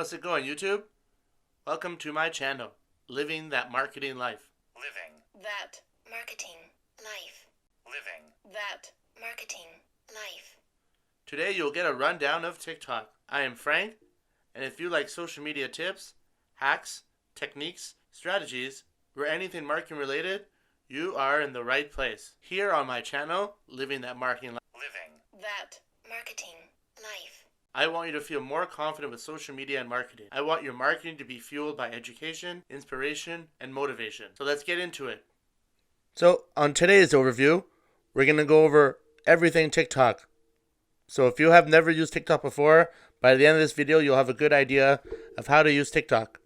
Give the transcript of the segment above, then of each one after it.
How's it going, YouTube? Welcome to my channel, Living That Marketing Life. Living That marketing life. living That marketing life. Today you'll get a rundown of TikTok. I am Frank, and if you like social media tips, hacks, techniques, strategies, or anything marketing related, you are in the right place. Here on my channel, Living That Marketing Life, living That marketing life. I want you to feel more confident with social media and marketing. I want your marketing to be fueled by education, inspiration, and motivation. So let's get into it. So on today's overview, we're going to go over everything TikTok. So if you have never used TikTok before, by the end of this video, you'll have a good idea of how to use TikTok.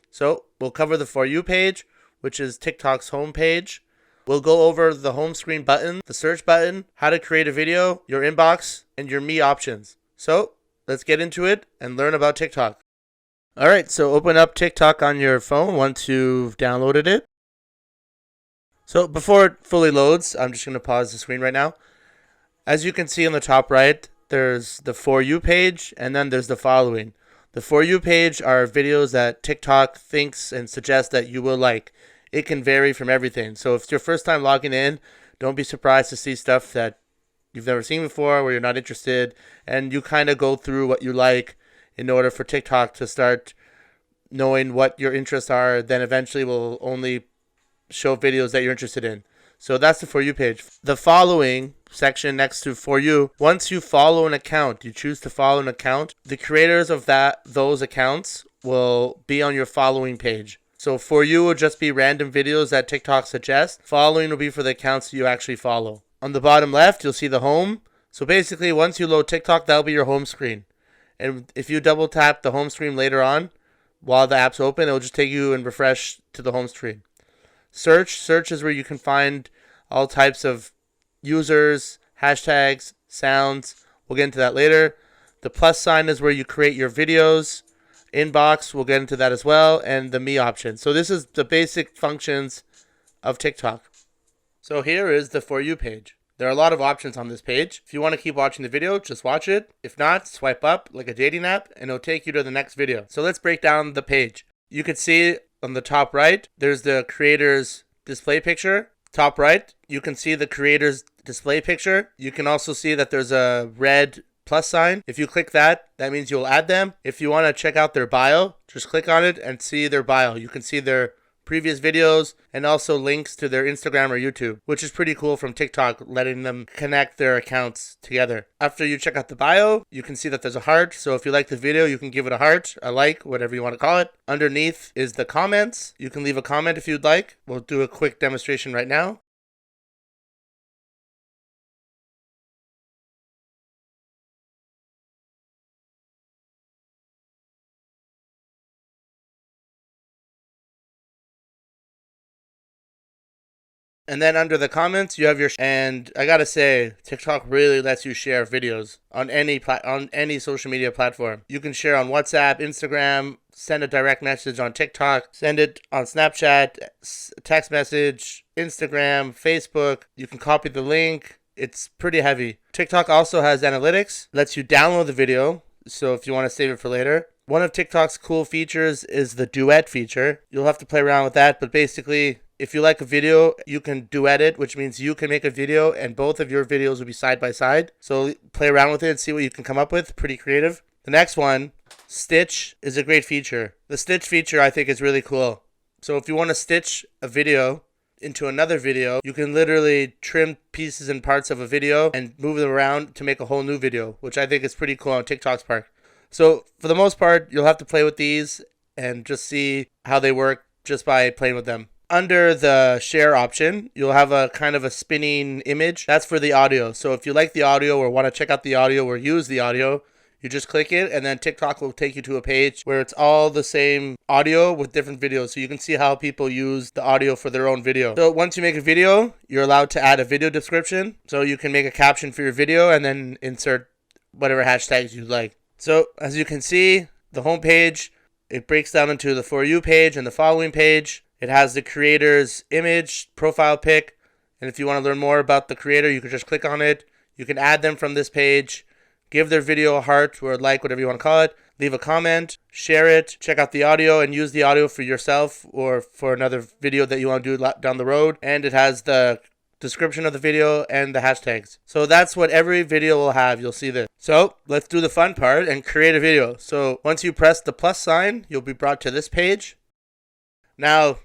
So we'll cover the For You page, which is TikTok's homepage. We'll go over the home screen button, the search button, how to create a video, your inbox, and your Me options. So let's get into it and learn about TikTok. All right, so open up TikTok on your phone once you've downloaded it. So before it fully loads, I'm just going to pause the screen right now. As you can see on the top right, there's the For You page, and then there's the following. The For You page are videos that TikTok thinks and suggests that you will like. It can vary from everything. So if it's your first time logging in, don't be surprised to see stuff that you've never seen before, where you're not interested, and you kind of go through what you like in order for TikTok to start knowing what your interests are. Then eventually will only show videos that you're interested in. So that's the For You page. The following section next to For You, once you follow an account, you choose to follow an account, the creators of those accounts will be on your following page. So For You will just be random videos that TikTok suggests. Following will be for the accounts you actually follow. On the bottom left, you'll see the home. So basically, once you load TikTok, that'll be your home screen. And if you double tap the home screen later on, while the app's open, it'll just take you and refresh to the home screen. Search is where you can find all types of users, hashtags, sounds. We'll get into that later. The plus sign is where you create your videos. Inbox, we'll get into that as well. And the Me option. So this is the basic functions of TikTok. So here is the For You page. There are a lot of options on this page. If you want to keep watching the video, just watch it. If not, swipe up like a dating app and it'll take you to the next video. So let's break down the page. You can see on the top right, there's the creator's display picture. Top right, you can see the creator's display picture. You can also see that there's a red plus sign. If you click that, that means you'll add them. If you want to check out their bio, just click on it and see their bio. You can see their previous videos and also links to their Instagram or YouTube, which is pretty cool from TikTok, letting them connect their accounts together. After you check out the bio, you can see that there's a heart. So if you like the video, you can give it a heart, a like, whatever you want to call it. Underneath is the comments. You can leave a comment if you'd like. We'll do a quick demonstration right now. And then under the comments, you have your and I gotta say, TikTok really lets you share videos on any social media platform. You can share on WhatsApp, Instagram, send a direct message on TikTok, send it on Snapchat, text message, Instagram, Facebook. You can copy the link. It's pretty heavy. TikTok also has analytics, lets you download the video. So if you want to save it for later. One of TikTok's cool features is the duet feature. You'll have to play around with that, but basically, if you like a video, you can duet it, which means you can make a video and both of your videos will be side by side. So play around with it and see what you can come up with. Pretty creative. The next one, Stitch, is a great feature. The Stitch feature I think is really cool. So if you want to stitch a video into another video, you can literally trim pieces and parts of a video and move them around to make a whole new video, which I think is pretty cool on TikTok's part. So for the most part, you'll have to play with these and just see how they work just by playing with them. Under the share option, you'll have a kind of a spinning image. That's for the audio. So if you like the audio or want to check out the audio or use the audio, you just click it and then TikTok will take you to a page where it's all the same audio with different videos. So you can see how people use the audio for their own video. So once you make a video, you're allowed to add a video description. So you can make a caption for your video and then insert whatever hashtags you like. So as you can see, the home page, it breaks down into the For You page and the following page. It has the creator's image, profile pic, and if you want to learn more about the creator, you can just click on it. You can add them from this page, give their video a heart or a like, whatever you want to call it. Leave a comment, share it, check out the audio, and use the audio for yourself or for another video that you want to do down the road. And it has the description of the video and the hashtags. So that's what every video will have. You'll see this. So let's do the fun part and create a video. So once you press the plus sign, you'll be brought to this page. Now,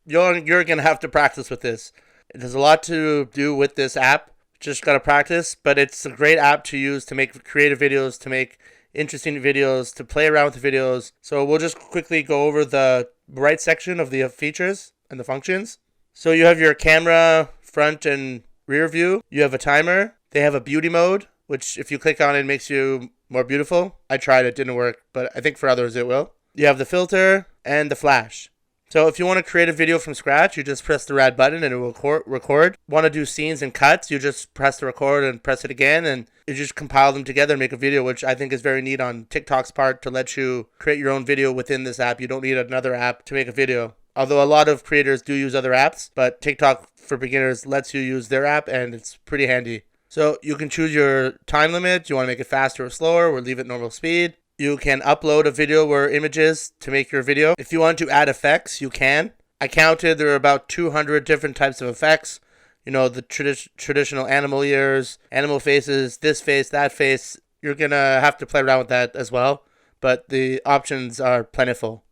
you're going to have to practice with this. There's a lot to do with this app. Just got to practice, but it's a great app to use to make creative videos, to make interesting videos, to play around with the videos. So we'll just quickly go over the right section of the features and the functions. So you have your camera, front and rear view. You have a timer. They have a beauty mode, which if you click on it makes you more beautiful. I tried, it didn't work, but I think for others it will. You have the filter and the flash. So if you want to create a video from scratch, you just press the red button and it will record. Want to do scenes and cuts, you just press the record and press it again, and you just compile them together and make a video, which I think is very neat on TikTok's part to let you create your own video within this app. You don't need another app to make a video. Although a lot of creators do use other apps, but TikTok for beginners lets you use their app and it's pretty handy. So you can choose your time limit. You want to make it faster or slower or leave it normal speed. You can upload a video or images to make your video. If you want to add effects, you can. I counted there are about 200 different types of effects. You know, the traditional animal ears, animal faces, this face, that face. You're going to have to play around with that as well. But the options are plentiful.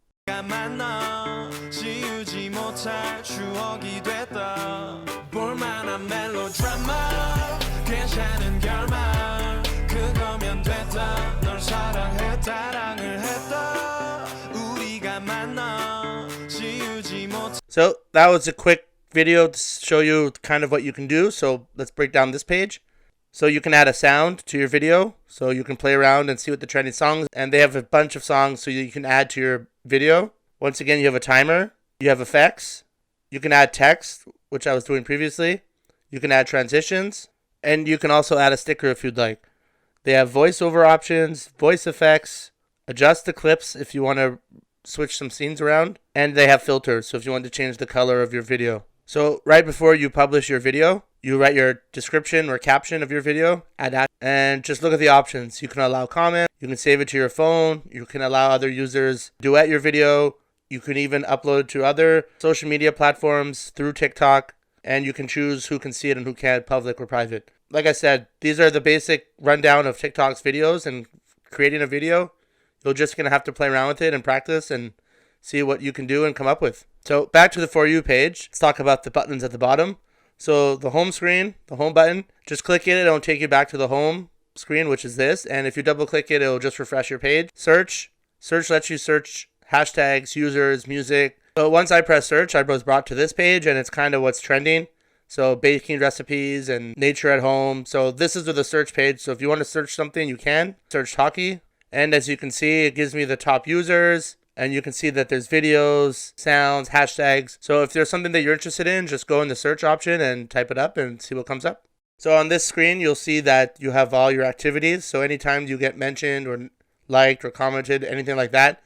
So that was a quick video to show you kind of what you can do. So let's break down this page. So you can add a sound to your video. So you can play around and see what the trending songs, and they have a bunch of songs so you can add to your video. Once again, you have a timer. You have effects. You can add text, which I was doing previously. You can add transitions, and you can also add a sticker if you'd like. They have voiceover options, voice effects, adjust the clips if you want to switch some scenes around, and they have filters, so if you want to change the color of your video. So right before you publish your video, you write your description or caption of your video, add that, and just look at the options. You can allow comment, you can save it to your phone, you can allow other users to duet your video, you can even upload to other social media platforms through TikTok, and you can choose who can see it and who can't, public or private. Like I said, these are the basic rundown of TikTok's videos, and creating a video, you're just going to have to play around with it and practice and see what you can do and come up with. So back to the For You page. Let's talk about the buttons at the bottom. So the home screen, the home button, just click it. It'll take you back to the home screen, which is this. And if you double click it, it'll just refresh your page. Search lets you search hashtags, users, music. So once I press search, I was brought to this page, and it's kind of what's trending. So baking recipes and nature at home. So this is the search page. So if you want to search something, you can search Talkie. And as you can see, it gives me the top users, and you can see that there's videos, sounds, hashtags. So if there's something that you're interested in, just go in the search option and type it up and see what comes up. So on this screen, you'll see that you have all your activities. So anytime you get mentioned or liked or commented, anything like that,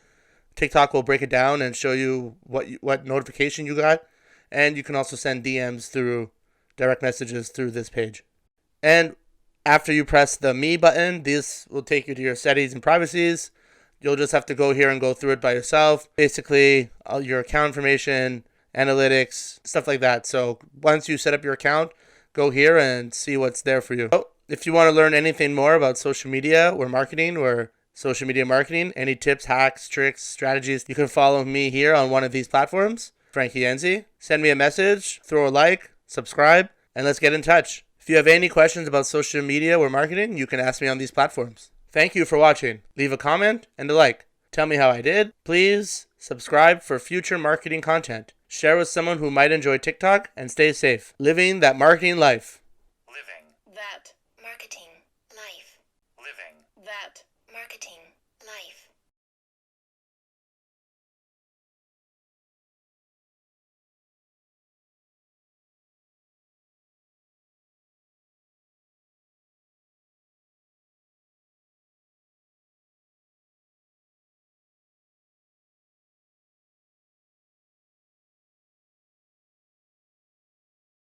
TikTok will break it down and show you what notification you got. And you can also send DMs through direct messages through this page. And after you press the Me button, this will take you to your settings and privacies. You'll just have to go here and go through it by yourself. Basically, all your account information, analytics, stuff like that. So once you set up your account, go here and see what's there for you. So if you want to learn anything more about social media or marketing or social media marketing, any tips, hacks, tricks, strategies, you can follow me here on one of these platforms, Frankie Enzi. Send me a message, throw a like, subscribe, and let's get in touch. If you have any questions about social media or marketing, you can ask me on these platforms. Thank you for watching. Leave a comment and a like. Tell me how I did. Please subscribe for future marketing content. Share with someone who might enjoy TikTok, and stay safe. Living that marketing life.